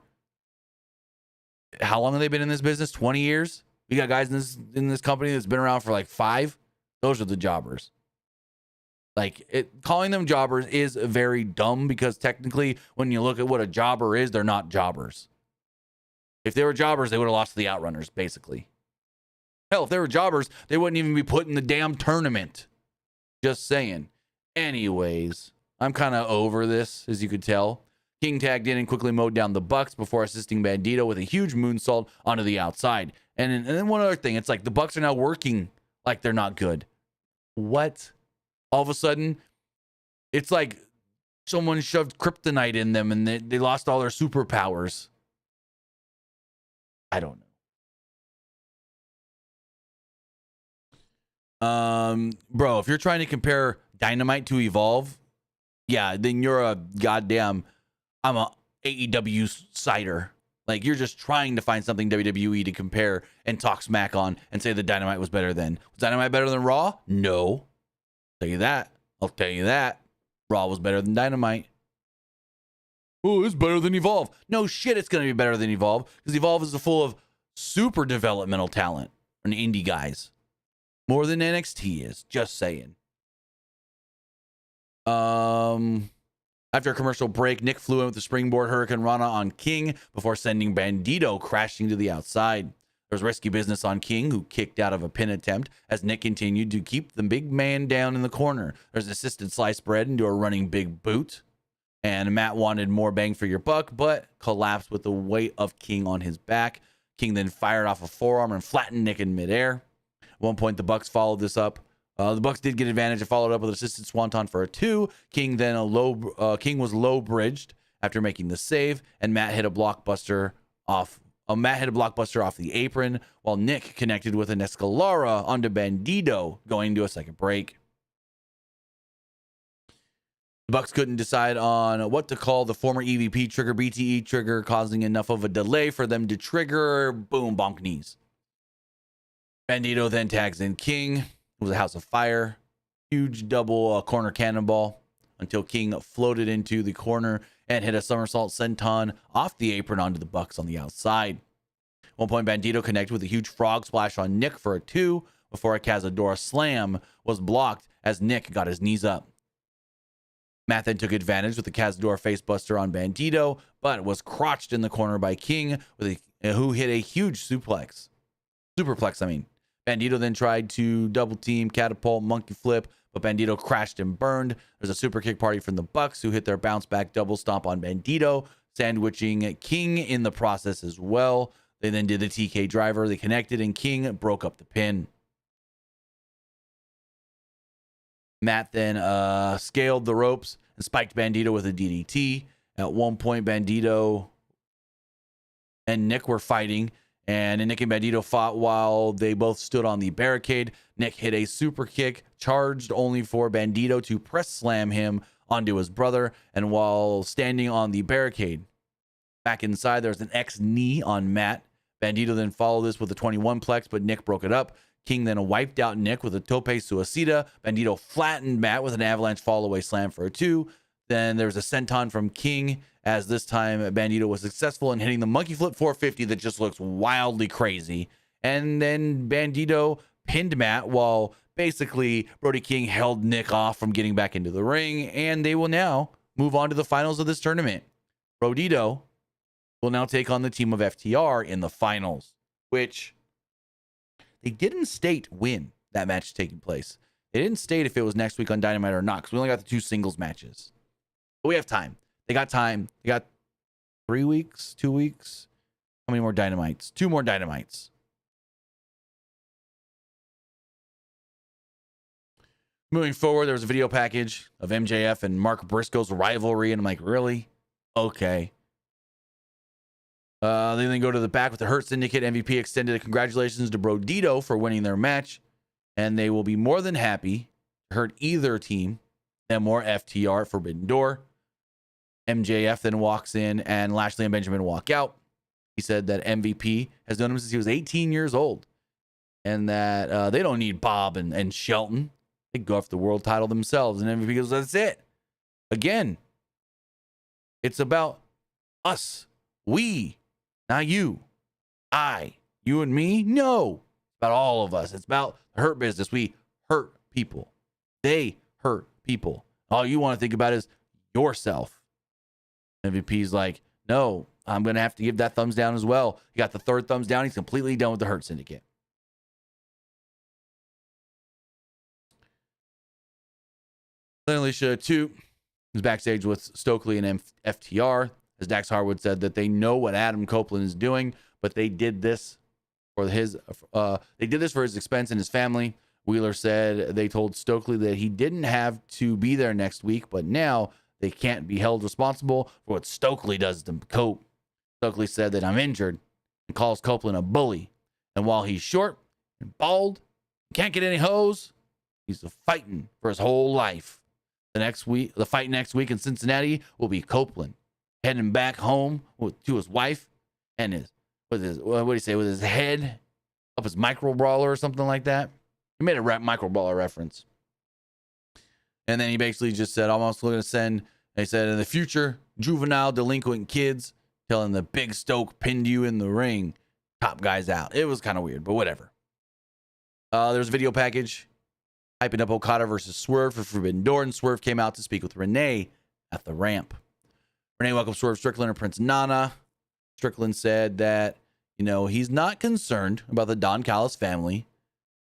How long have they been in this business? 20 years? We got guys in this company that's been around for like 5. Those are the jobbers. Like, calling them jobbers is very dumb because technically, when you look at what a jobber is, they're not jobbers. If they were jobbers, they would have lost to the Outrunners, basically. Hell, if they were jobbers, they wouldn't even be put in the damn tournament. Just saying. Anyways, I'm kind of over this, as you could tell. King tagged in and quickly mowed down the Bucks before assisting Bandito with a huge moonsault onto the outside. And then one other thing, it's like the Bucks are now working like they're not good. What? All of a sudden, it's like someone shoved kryptonite in them and they lost all their superpowers. I don't know. Bro, if you're trying to compare Dynamite to Evolve, yeah, then you're a goddamn I'm a AEW cider. Like, you're just trying to find something WWE to compare and talk smack on and say the Dynamite was better than. Was Dynamite better than Raw? No. I'll tell you that. I'll tell you that. Raw was better than Dynamite. Oh, it's better than Evolve. No shit, it's going to be better than Evolve, because Evolve is full of super developmental talent and indie guys. More than NXT is. Just saying. After a commercial break, Nick flew in with the springboard Hurricane Rana on King before sending Bandito crashing to the outside. There was risky business on King, who kicked out of a pin attempt as Nick continued to keep the big man down in the corner. There's an assisted slice bread into a running big boot. And Matt wanted more bang for your buck, but collapsed with the weight of King on his back. King then fired off a forearm and flattened Nick in midair. At one point, the Bucks followed this up. The Bucks did get advantage and followed up with an assisted swanton for a 2. King was low bridged after making the save, and Matt hit a blockbuster off the apron, while Nick connected with an Escalara onto Bandito, going to a second break. The Bucks couldn't decide on what to call the former EVP trigger BTE trigger, causing enough of a delay for them to trigger. Boom, bonk knees. Bandito then tags in King. It was a house of fire. Huge double corner cannonball until King floated into the corner and hit a somersault senton off the apron onto the Bucks on the outside. At one point, Bandito connected with a huge frog splash on Nick for a 2 before a Cazadora slam was blocked as Nick got his knees up. Matt then took advantage with the Cazador facebuster on Bandito, but was crotched in the corner by King, who hit a huge superplex. Bandito then tried to double team, catapult, monkey flip, but Bandito crashed and burned. There's a super kick party from the Bucks, who hit their bounce back double stomp on Bandito, sandwiching King in the process as well. They then did the TK driver. They connected, and King broke up the pin. Matt then scaled the ropes and spiked Bandito with a DDT. At one point, Bandito and Nick were fighting, and Nick and Bandito fought while they both stood on the barricade. Nick hit a super kick, charged only for Bandito to press slam him onto his brother, and while standing on the barricade. Back inside, there's an X knee on Matt. Bandito then followed this with a 21 plex, but Nick broke it up. King then wiped out Nick with a tope suicida. Bandito flattened Matt with an avalanche fall-away slam for a 2. Then there was a senton from King, as this time Bandito was successful in hitting the monkey flip 450 that just looks wildly crazy. And then Bandito pinned Matt while basically Brody King held Nick off from getting back into the ring. And they will now move on to the finals of this tournament. Brodito will now take on the team of FTR in the finals, which they didn't state when that match is taking place. They didn't state if it was next week on Dynamite or not, because we only got the 2 singles matches. But we have time. They got time. They got 3 weeks, 2 weeks. How many more Dynamites? 2 more Dynamites. Moving forward, there was a video package of MJF and Mark Briscoe's rivalry, and I'm like, really? Okay. They then go to the back with the Hurt Syndicate. MVP extended a congratulations to Brodito for winning their match, and they will be more than happy to hurt either team, them or FTR at Forbidden Door. MJF then walks in, and Lashley and Benjamin walk out. He said that MVP has known him since he was 18 years old, and that they don't need Bob and Shelton. They go after the world title themselves, and MVP goes, that's it. Again, it's about us. We. Not you, you and me. No, it's about all of us. It's about the hurt business. We hurt people. They hurt people. All you want to think about is yourself. MVP's like, no, I'm going to have to give that thumbs down as well. He got the 3rd thumbs down. He's completely done with the Hurt Syndicate. Then Alicia 2 is backstage with Stokely and FTR. As Dax Harwood said, that they know what Adam Copeland is doing, but they did this for his expense and his family. Wheeler said they told Stokely that he didn't have to be there next week, but now they can't be held responsible for what Stokely does to Cope. Stokely said that I'm injured and calls Copeland a bully. And while he's short and bald, can't get any hoes, he's fighting for his whole life. The fight next week in Cincinnati will be Copeland, heading back home to his wife and what do you say, with his head up his micro brawler or something like that. He made a micro brawler reference. And then he basically just said, I'm also going to send, they said, in the future, juvenile delinquent kids telling the big Stoke pinned you in the ring. Top guys out. It was kind of weird, but whatever. There's a video package hyping up Okada versus Swerve for Forbidden Door, and Swerve came out to speak with Renee at the ramp. Renee welcomed Swerve Strickland and Prince Nana. Strickland said that, he's not concerned about the Don Callis family,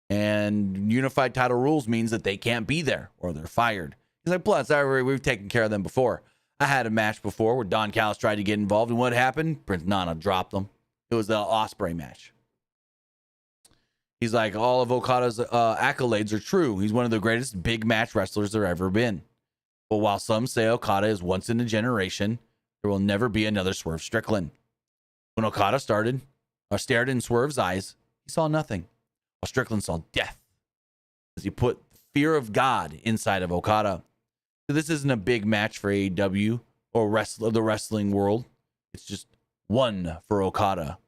and unified title rules means that they can't be there or they're fired. He's like, plus, we've taken care of them before. I had a match before where Don Callis tried to get involved, and what happened? Prince Nana dropped them. It was the Ospreay match. He's like, all of Okada's accolades are true. He's one of the greatest big match wrestlers there ever been. But while some say Okada is once in a generation, there will never be another Swerve Strickland. When Okada stared in Swerve's eyes, he saw nothing, while Strickland saw death, as he put fear of God inside of Okada. So this isn't a big match for AEW or the wrestling world. It's just one for Okada,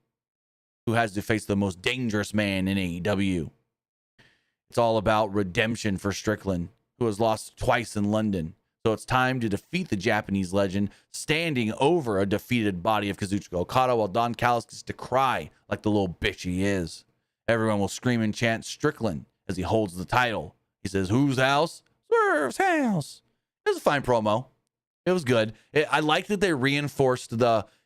who has to face the most dangerous man in AEW. It's all about redemption for Strickland, who has lost twice in London. So it's time to defeat the Japanese legend, standing over a defeated body of Kazuchika Okada, while Don Callis gets to cry like the little bitch he is. Everyone will scream and chant Strickland as he holds the title. He says, whose house? Swerve's house. It was a fine promo. It was good. I like that they reinforced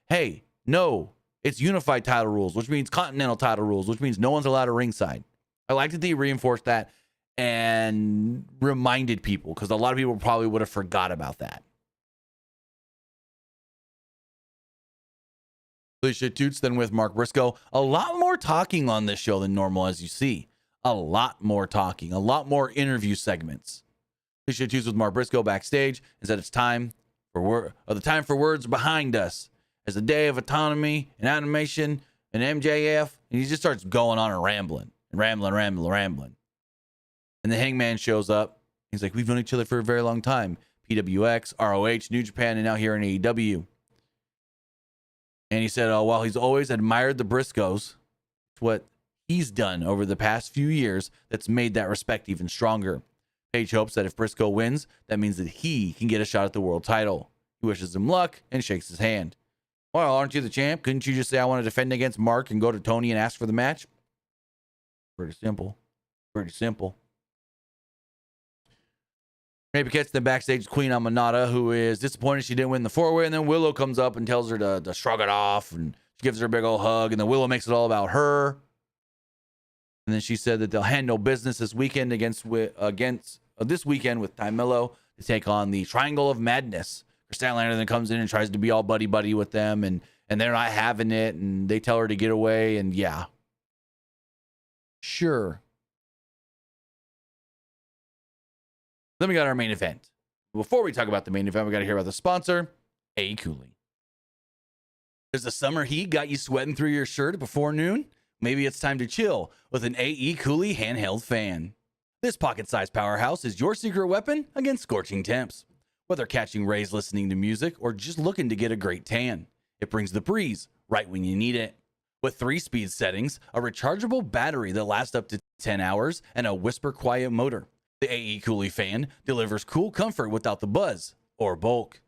hey, no, it's unified title rules, which means continental title rules, which means no one's allowed at ringside. I like that they reinforced that and reminded people, because a lot of people probably would have forgot about that. Alicia Toots then with Mark Briscoe. A lot more talking on this show than normal, as you see. A lot more talking, a lot more interview segments. Alicia Toots with Mark Briscoe backstage and said it's time for the time for words behind us. As the day of autonomy and animation and MJF, and he just starts going on and rambling. And the Hangman shows up. He's like, we've known each other for a very long time. PWX, ROH, New Japan, and now here in AEW. And he said, while he's always admired the Briscoes, it's what he's done over the past few years that's made that respect even stronger. Page hopes that if Briscoe wins, that means that he can get a shot at the world title. He wishes him luck and shakes his hand. Well, aren't you the champ? Couldn't you just say I want to defend against Mark and go to Tony and ask for the match? Pretty simple. Maybe gets the backstage Queen Amanada, who is disappointed she didn't win the four-way, and then Willow comes up and tells her to shrug it off, and she gives her a big old hug, and then Willow makes it all about her. And then she said that they'll handle business this weekend this weekend with Ty Mello to take on the Triangle of Madness. Statlander then comes in and tries to be all buddy-buddy with them, and they're not having it, and they tell her to get away, and yeah. Sure. Then we got our main event. Before we talk about the main event, we got to hear about the sponsor, AECOOLY. Does the summer heat got you sweating through your shirt before noon? Maybe it's time to chill with an AECOOLY handheld fan. This pocket-sized powerhouse is your secret weapon against scorching temps. Whether catching rays listening to music or just looking to get a great tan, it brings the breeze right when you need it. With 3 speed settings, a rechargeable battery that lasts up to 10 hours, and a whisper quiet motor, the AECOOLY fan delivers cool comfort without the buzz or bulk.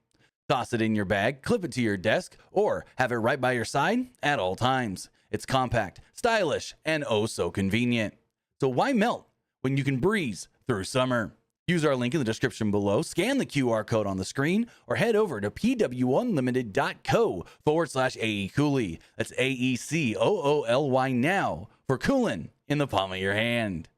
Toss it in your bag, clip it to your desk, or have it right by your side at all times. It's compact, stylish, and oh so convenient. So why melt when you can breeze through summer? Use our link in the description below, scan the QR code on the screen, or head over to pwunlimited.co/AECOOLY. That's AECOOLY now for coolin' in the palm of your hand.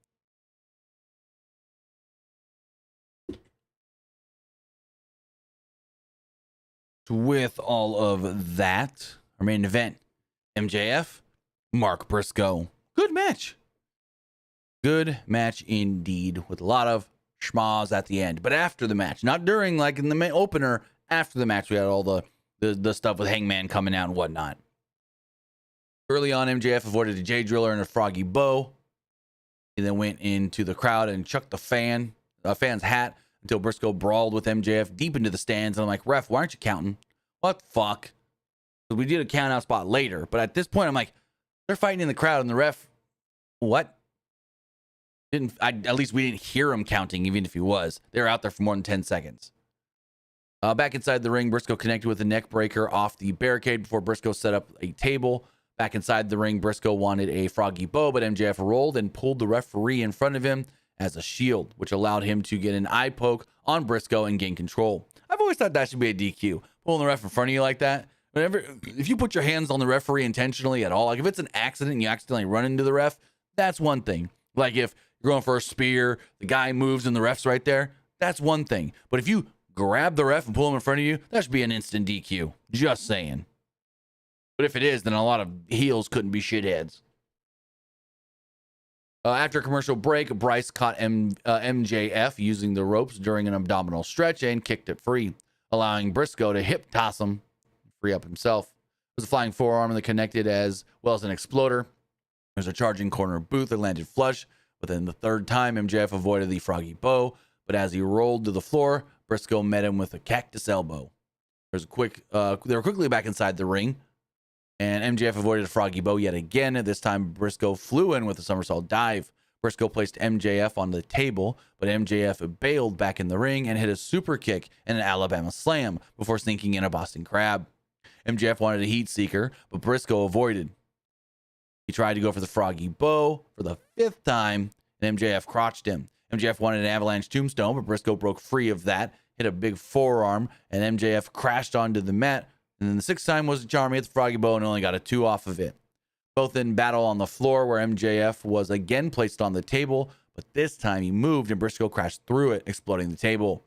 With all of that, our main event, MJF, Mark Briscoe. Good match. Good match indeed, with a lot of schmaz at the end. But after the match, not during, like in the main opener, after the match, we had all the stuff with Hangman coming out and whatnot. Early on, MJF avoided a J Driller and a Froggy Bow. He then went into the crowd and chucked the fan's hat until Briscoe brawled with MJF deep into the stands. And I'm like, ref, why aren't you counting? What the fuck? We did a count out spot later, but at this point, I'm like, they're fighting in the crowd, and the ref, what? At least we didn't hear him counting, even if he was. They were out there for more than 10 seconds. Back inside the ring, Briscoe connected with a neck breaker off the barricade before Briscoe set up a table. Back inside the ring, Briscoe wanted a froggy bow, but MJF rolled and pulled the referee in front of him as a shield, which allowed him to get an eye poke on Briscoe and gain control. I've always thought that should be a DQ. Pulling the ref in front of you like that. If you put your hands on the referee intentionally at all, like if it's an accident and you accidentally run into the ref, that's one thing. Like if you're going for a spear, the guy moves and the ref's right there, that's one thing. But if you grab the ref and pull him in front of you, that should be an instant DQ. Just saying. But if it is, then a lot of heels couldn't be shitheads. After a commercial break, Bryce caught MJF using the ropes during an abdominal stretch and kicked it free, allowing Briscoe to hip toss him, free up himself. It was a flying forearm that connected as well as an exploder. There's a charging corner boot that landed flush, but then the third time, MJF avoided the froggy bow, but as he rolled to the floor, Briscoe met him with a cactus elbow. They were quickly back inside the ring, and MJF avoided a froggy bow yet again. This time, Briscoe flew in with a somersault dive. Briscoe placed MJF on the table, but MJF bailed back in the ring and hit a super kick and an Alabama slam before sneaking in a Boston Crab. MJF wanted a heat seeker, but Briscoe avoided. He tried to go for the froggy bow for the fifth time, and MJF crotched him. MJF wanted an avalanche tombstone, but Briscoe broke free of that, hit a big forearm, and MJF crashed onto the mat. And then the sixth time was a charm. He hit the froggy bow and only got a 2 off of it. Both in battle on the floor, where MJF was again placed on the table, but this time he moved and Briscoe crashed through it, exploding the table.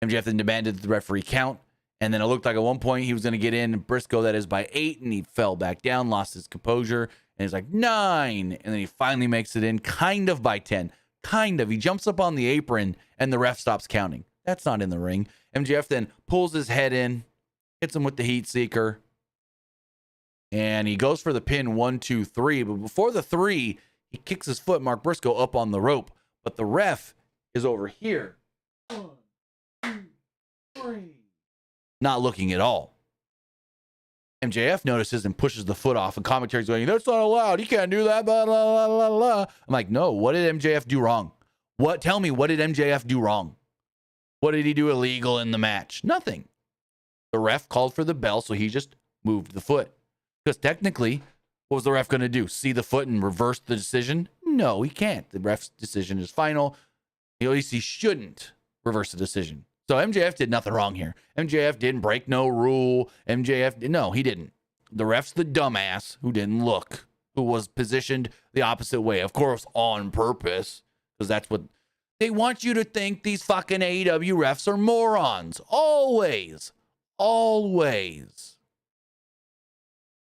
MJF then demanded the referee count, and then it looked like at one point he was going to get in Briscoe, that is by 8, and he fell back down, lost his composure, and he's like 9, and then he finally makes it in, kind of by 10. Kind of. He jumps up on the apron, and the ref stops counting. That's not in the ring. MJF then pulls his head in, hits him with the heat seeker, and he goes for the pin 1, 2, 3. But before the 3, he kicks his foot, Mark Briscoe, up on the rope. But the ref is over here. 1, 2, 3. Not looking at all. MJF notices and pushes the foot off, and commentary's going, "That's not allowed. You can't do that." Blah, blah, blah, blah, blah. I'm like, no, what did MJF do wrong? Tell me, what did MJF do wrong? What did he do illegal in the match? Nothing. The ref called for the bell, so he just moved the foot. Because technically, what was the ref going to do? See the foot and reverse the decision? No, he can't. The ref's decision is final. At least he shouldn't reverse the decision. So MJF did nothing wrong here. MJF didn't break no rule. No, he didn't. The ref's the dumbass who didn't look, who was positioned the opposite way. Of course, on purpose, because that's what they want you to think. These fucking AEW refs are morons. Always. Always.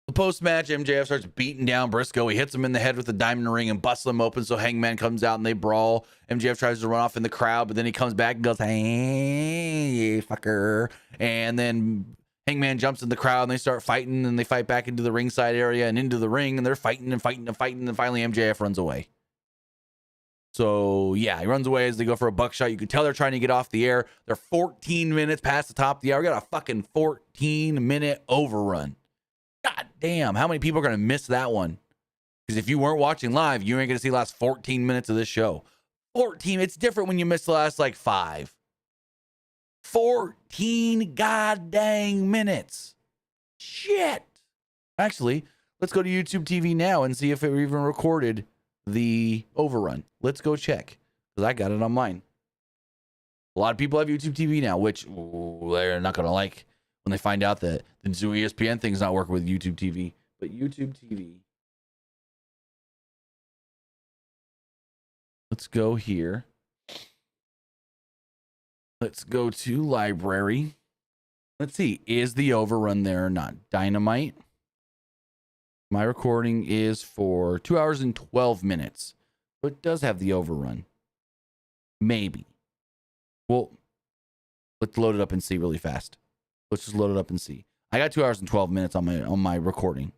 The post-match, MJF starts beating down Briscoe. He hits him in the head with the diamond ring and busts him open, so Hangman comes out and they brawl. MJF tries to run off in the crowd, but then he comes back and goes, "Hey, fucker." And then Hangman jumps in the crowd and they start fighting, and they fight back into the ringside area and into the ring, and they're fighting and fighting and fighting, and finally MJF runs away. So, yeah, he runs away as they go for a buckshot. You can tell they're trying to get off the air. They're 14 minutes past the top of the hour. We got a fucking 14-minute overrun. God damn, how many people are going to miss that one? Because if you weren't watching live, you ain't going to see the last 14 minutes of this show. 14, it's different when you miss the last, 5. 14 goddamn minutes. Shit. Actually, let's go to YouTube TV now and see if it even recorded the overrun. Let's go check, because I got it on mine. A lot of people have YouTube TV now, which they're not going to like when they find out that the new ESPN thing's not working with YouTube TV. But YouTube TV. Let's go here. Let's go to library. Let's see. Is the overrun there or not? Dynamite. My recording is for 2 hours and 12 minutes. But it does have the overrun. Maybe. Well, let's load it up and see really fast. Let's just load it up and see. I got 2 hours and 12 minutes on my recording.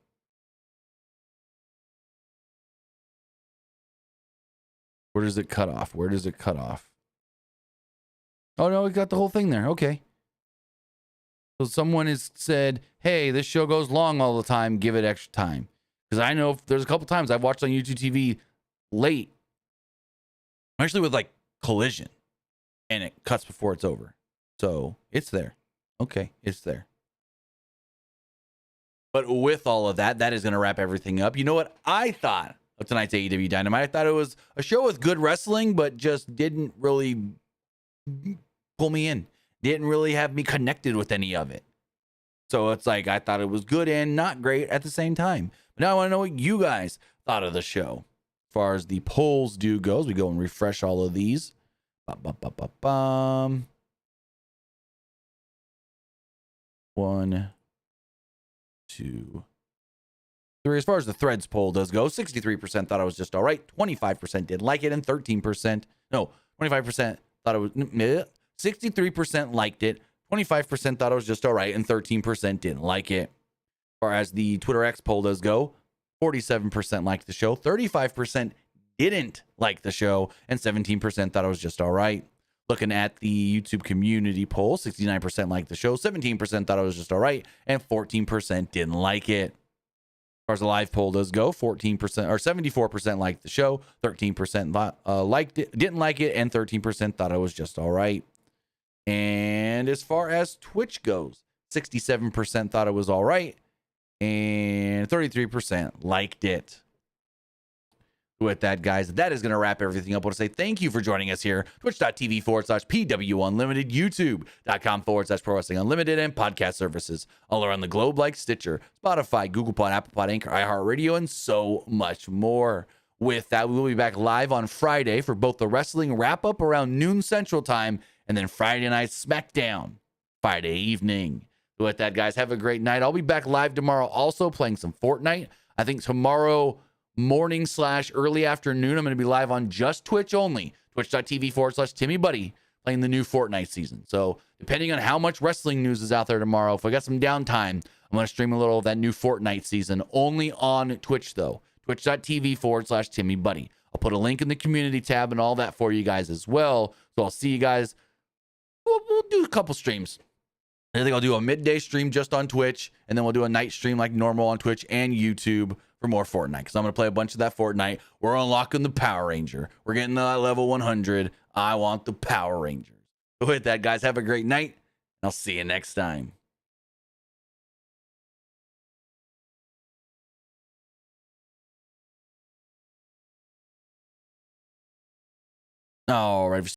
Where does it cut off? Where does it cut off? Oh, no, we got the whole thing there. Okay. So someone has said, hey, this show goes long all the time. Give it extra time. Because I know there's a couple times I've watched on YouTube TV late, actually with like Collision, and it cuts before it's over. So it's there. Okay, it's there. But with all of that, that is going to wrap everything up. You know what I thought of tonight's AEW Dynamite? I thought it was a show with good wrestling, but just didn't really pull me in. Didn't really have me connected with any of it. So it's like I thought it was good and not great at the same time. But now I want to know what you guys thought of the show. As far as the polls do goes, we go and refresh all of these. One, two, three. As far as the threads poll does go, 63% thought it was just all right, 25% didn't like it, and 25% thought it was 63% liked it, 25% thought it was just all right, and 13% didn't like it. As far as the Twitter X poll does go, 47% liked the show, 35% didn't like the show, and 17% thought it was just all right. Looking at the YouTube community poll, 69% liked the show, 17% thought it was just all right, and 14% didn't like it. As far as the live poll does go, 14% or 74% liked the show, 13% liked it, didn't like it, and 13% thought it was just all right. And as far as Twitch goes, 67% thought it was all right, and 33% liked it. With that, guys, that is going to wrap everything up. I want to say thank you for joining us here. Twitch.tv/PWU Unlimited, YouTube.com/Pro Wrestling Unlimited, and podcast services all around the globe like Stitcher, Spotify, Google Pod, Apple Pod, Anchor, iHeartRadio, and so much more. With that, we will be back live on Friday for both the wrestling wrap-up around noon Central Time and then Friday Night SmackDown Friday evening. With that, guys, have a great night. I'll be back live tomorrow also playing some Fortnite. I think tomorrow morning / early afternoon, I'm going to be live on just Twitch only, twitch.tv/TimmyBuddy, playing the new Fortnite season. So depending on how much wrestling news is out there tomorrow, if I got some downtime, I'm going to stream a little of that new Fortnite season only on Twitch, though. Twitch.tv/TimmyBuddy. I'll put a link in the community tab and all that for you guys as well. So I'll see you guys. We'll do a couple streams. I think I'll do a midday stream just on Twitch, and then we'll do a night stream like normal on Twitch and YouTube for more Fortnite, because I'm going to play a bunch of that Fortnite. We're unlocking the Power Ranger. We're getting to level 100. I want the Power Rangers. So with that, guys, have a great night. I'll see you next time. All right.